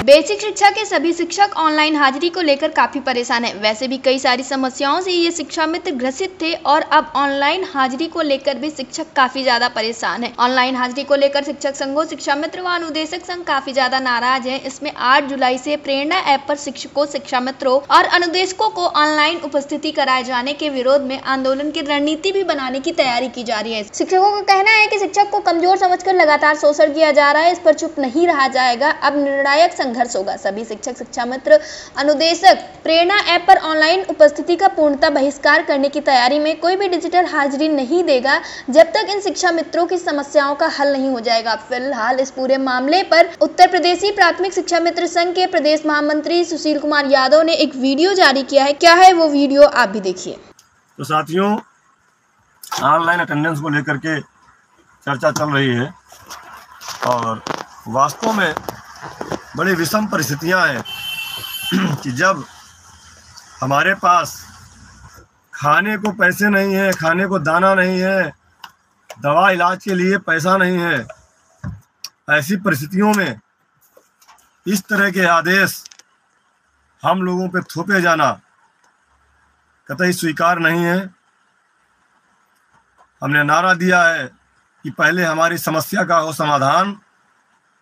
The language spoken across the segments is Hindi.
बेसिक शिक्षा के सभी शिक्षक ऑनलाइन हाजिरी को लेकर काफी परेशान हैं। वैसे भी कई सारी समस्याओं से ये शिक्षा मित्र ग्रसित थे और अब ऑनलाइन हाजिरी को लेकर भी शिक्षक काफी ज्यादा परेशान हैं। ऑनलाइन हाजिरी को लेकर शिक्षक संघों, शिक्षा मित्र व अनुदेशक संघ काफी ज्यादा नाराज हैं। इसमें 8 जुलाई से प्रेरणा ऐप पर शिक्षकों, शिक्षा मित्रों और अनुदेशकों को ऑनलाइन उपस्थिति कराए जाने के विरोध में आंदोलन की रणनीति भी बनाने की तैयारी की जा रही है। शिक्षकों का कहना है कि शिक्षक को कमजोर समझकर लगातार शोषण किया जा रहा है। इस पर चुप नहीं रहा जाएगा। अब निर्णायक संघर्ष होगा। सभी शिक्षक, शिक्षा मित्र, अनुदेशक प्रेरणा ऐप पर ऑनलाइन उपस्थिति का पूर्णतः बहिष्कार करने की तैयारी में। कोई भी डिजिटल हाजिरी नहीं देगा जब तक इन शिक्षा मित्रों की समस्याओं का हल नहीं हो जाएगा। फिलहाल इस पूरे मामले पर उत्तर प्रदेशी प्राथमिक शिक्षा मित्र संघ के प्रदेश महामंत्री सुशील कुमार यादव ने एक वीडियो जारी किया है। क्या है वो वीडियो, आप भी देखिए। तो साथियों, ऑनलाइन अटेंडेंस को लेकर के चर्चा चल रही है और वास्तव में बड़ी विषम परिस्थितियां हैं कि जब हमारे पास खाने को पैसे नहीं है, खाने को दाना नहीं है, दवा इलाज के लिए पैसा नहीं है, ऐसी परिस्थितियों में इस तरह के आदेश हम लोगों पे थोपे जाना कतई स्वीकार नहीं है। हमने नारा दिया है कि पहले हमारी समस्या का हो समाधान,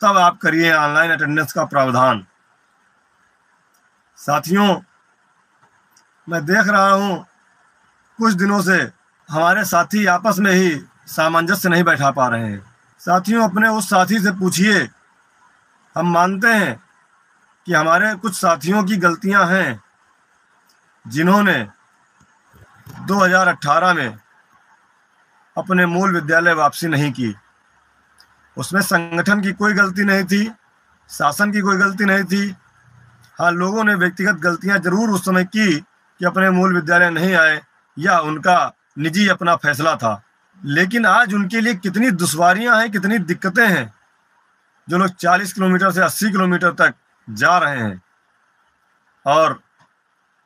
तब आप करिए ऑनलाइन अटेंडेंस का प्रावधान। साथियों, मैं देख रहा हूं कुछ दिनों से हमारे साथी आपस में ही सामंजस्य नहीं बैठा पा रहे हैं। साथियों, अपने उस साथी से पूछिए। हम मानते हैं कि हमारे कुछ साथियों की गलतियां हैं जिन्होंने 2018 में अपने मूल विद्यालय वापसी नहीं की। उसमें संगठन की कोई गलती नहीं थी, शासन की कोई गलती नहीं थी। हाँ, लोगों ने व्यक्तिगत गलतियां जरूर उस समय की कि अपने मूल विद्यालय नहीं आए, या उनका निजी अपना फैसला था। लेकिन आज उनके लिए कितनी दुश्वारियां हैं, कितनी दिक्कतें हैं। जो लोग 40 किलोमीटर से 80 किलोमीटर तक जा रहे हैं और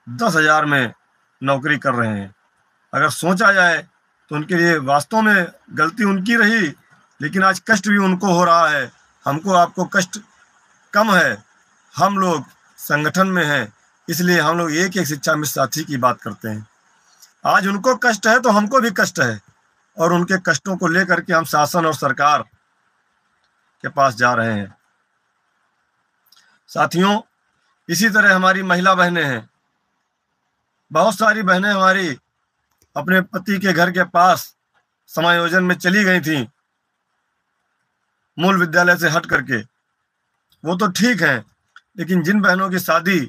10,000 में नौकरी कर रहे हैं। अगर सोचा जाए तो उनके लिए वास्तव में गलती उनकी रही, लेकिन आज कष्ट भी उनको हो रहा है। हमको आपको कष्ट कम है, हम लोग संगठन में हैं, इसलिए हम लोग एक एक शिक्षा मित्र साथी की बात करते हैं। आज उनको कष्ट है तो हमको भी कष्ट है, और उनके कष्टों को लेकर के हम शासन और सरकार के पास जा रहे हैं। साथियों, इसी तरह हमारी महिला बहनें हैं। बहुत सारी बहनें हमारी अपने पति के घर के पास समायोजन में चली गई थीं, मूल विद्यालय से हट करके। वो तो ठीक है, लेकिन जिन बहनों की शादी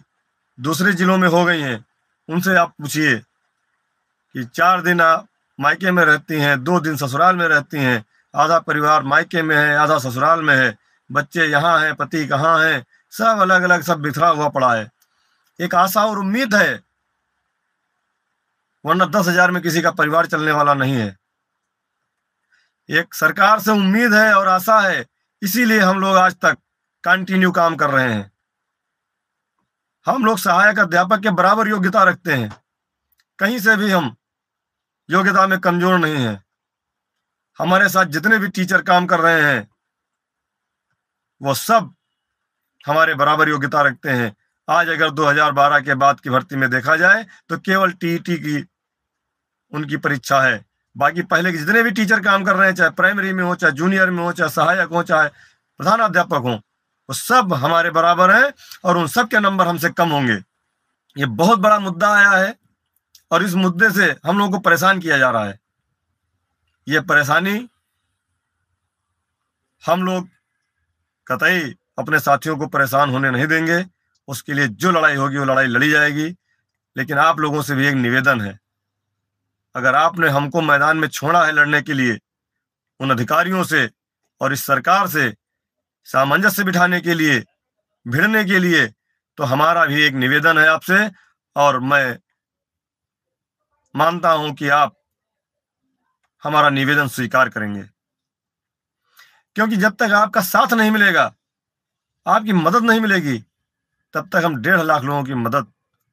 दूसरे जिलों में हो गई हैं, उनसे आप पूछिए कि 4 दिन आप मायके में रहती हैं, 2 दिन ससुराल में रहती हैं, आधा परिवार मायके में है, आधा ससुराल में है, बच्चे यहाँ हैं, पति कहाँ हैं, सब अलग अलग, सब बिखरा हुआ पड़ा है। एक आशा और उम्मीद है, वरना 10,000 में किसी का परिवार चलने वाला नहीं है। एक सरकार से उम्मीद है और आशा है, इसीलिए हम लोग आज तक कंटिन्यू काम कर रहे हैं। हम लोग सहायक अध्यापक के बराबर योग्यता रखते हैं, कहीं से भी हम योग्यता में कमजोर नहीं हैं। हमारे साथ जितने भी टीचर काम कर रहे हैं वो सब हमारे बराबर योग्यता रखते हैं। आज अगर 2012 के बाद की भर्ती में देखा जाए तो केवल टीईटी की उनकी परीक्षा है। बाकी पहले के जितने भी टीचर काम कर रहे हैं, चाहे प्राइमरी में हो, चाहे जूनियर में हो, चाहे सहायक हो, चाहे प्रधानाध्यापक हो, वो सब हमारे बराबर हैं और उन सब के नंबर हमसे कम होंगे। ये बहुत बड़ा मुद्दा आया है और इस मुद्दे से हम लोगों को परेशान किया जा रहा है। ये परेशानी हम लोग कतई अपने साथियों को परेशान होने नहीं देंगे। उसके लिए जो लड़ाई होगी वो लड़ाई लड़ी जाएगी। लेकिन आप लोगों से भी एक निवेदन है, अगर आपने हमको मैदान में छोड़ा है लड़ने के लिए, उन अधिकारियों से और इस सरकार से सामंजस्य बिठाने के लिए, भिड़ने के लिए, तो हमारा भी एक निवेदन है आपसे। और मैं मानता हूं कि आप हमारा निवेदन स्वीकार करेंगे, क्योंकि जब तक आपका साथ नहीं मिलेगा, आपकी मदद नहीं मिलेगी, तब तक हम 1.5 लाख लोगों की मदद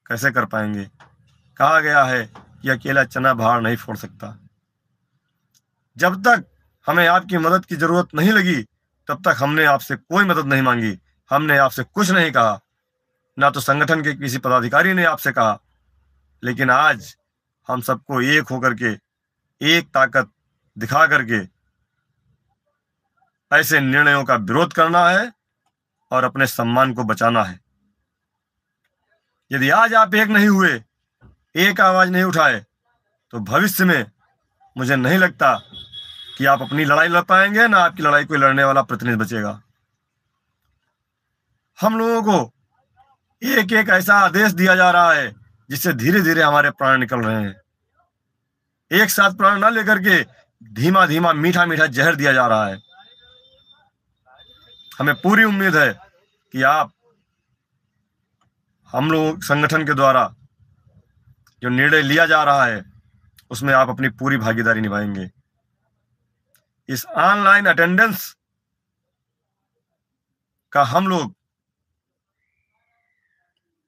कैसे कर पाएंगे। कहा गया है कि अकेला चना भार नहीं फोड़ सकता। जब तक हमें आपकी मदद की जरूरत नहीं लगी, तब तक हमने आपसे कोई मदद नहीं मांगी। हमने आपसे कुछ नहीं कहा, ना तो संगठन के किसी पदाधिकारी ने आपसे कहा, लेकिन आज हम सबको एक होकर के, एक ताकत दिखा करके ऐसे निर्णयों का विरोध करना है और अपने सम्मान को बचाना है। यदि आज आप एक नहीं हुए, एक आवाज नहीं उठाए, तो भविष्य में मुझे नहीं लगता कि आप अपनी लड़ाई लड़ पाएंगे, ना आपकी लड़ाई कोई लड़ने वाला प्रतिनिधि बचेगा। हम लोगों को एक एक ऐसा आदेश दिया जा रहा है जिससे धीरे धीरे हमारे प्राण निकल रहे हैं। एक साथ प्राण ना लेकर के धीमा धीमा मीठा मीठा जहर दिया जा रहा है। हमें पूरी उम्मीद है कि आप हम लोग संगठन के द्वारा जो निर्णय लिया जा रहा है उसमें आप अपनी पूरी भागीदारी निभाएंगे। इस ऑनलाइन अटेंडेंस का हम लोग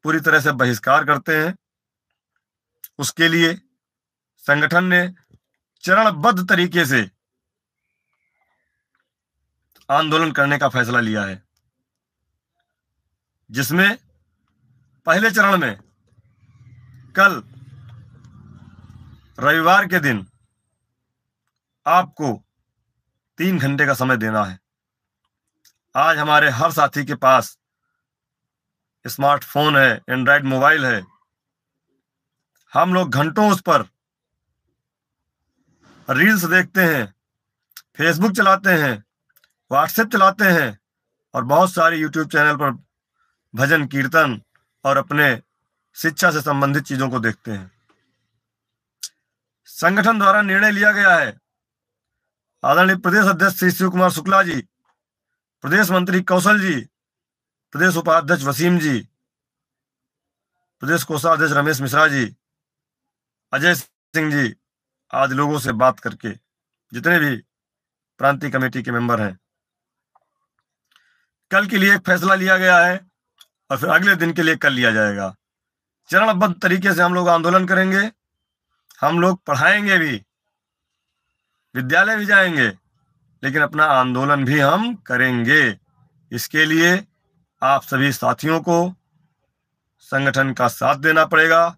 पूरी तरह से बहिष्कार करते हैं। उसके लिए संगठन ने चरणबद्ध तरीके से आंदोलन करने का फैसला लिया है, जिसमें पहले चरण में कल रविवार के दिन आपको 3 घंटे का समय देना है। आज हमारे हर साथी के पास स्मार्टफोन है, एंड्रॉयड मोबाइल है। हम लोग घंटों उस पर रील्स देखते हैं, फेसबुक चलाते हैं, व्हाट्सएप चलाते हैं और बहुत सारे यूट्यूब चैनल पर भजन कीर्तन और अपने शिक्षा से संबंधित चीजों को देखते हैं। संगठन द्वारा निर्णय लिया गया है, आदरणीय प्रदेश अध्यक्ष श्री शिव कुमार शुक्ला जी, प्रदेश मंत्री कौशल जी, प्रदेश उपाध्यक्ष वसीम जी, प्रदेश कोषाध्यक्ष रमेश मिश्रा जी, अजय सिंह जी आदि लोगों से बात करके, जितने भी प्रांतीय कमेटी के मेंबर हैं, कल के लिए एक फैसला लिया गया है और फिर अगले दिन के लिए कल लिया जाएगा। चरणबद्ध तरीके से हम लोग आंदोलन करेंगे। हम लोग पढ़ाएंगे भी, विद्यालय भी जाएंगे, लेकिन अपना आंदोलन भी हम करेंगे। इसके लिए आप सभी साथियों को संगठन का साथ देना पड़ेगा।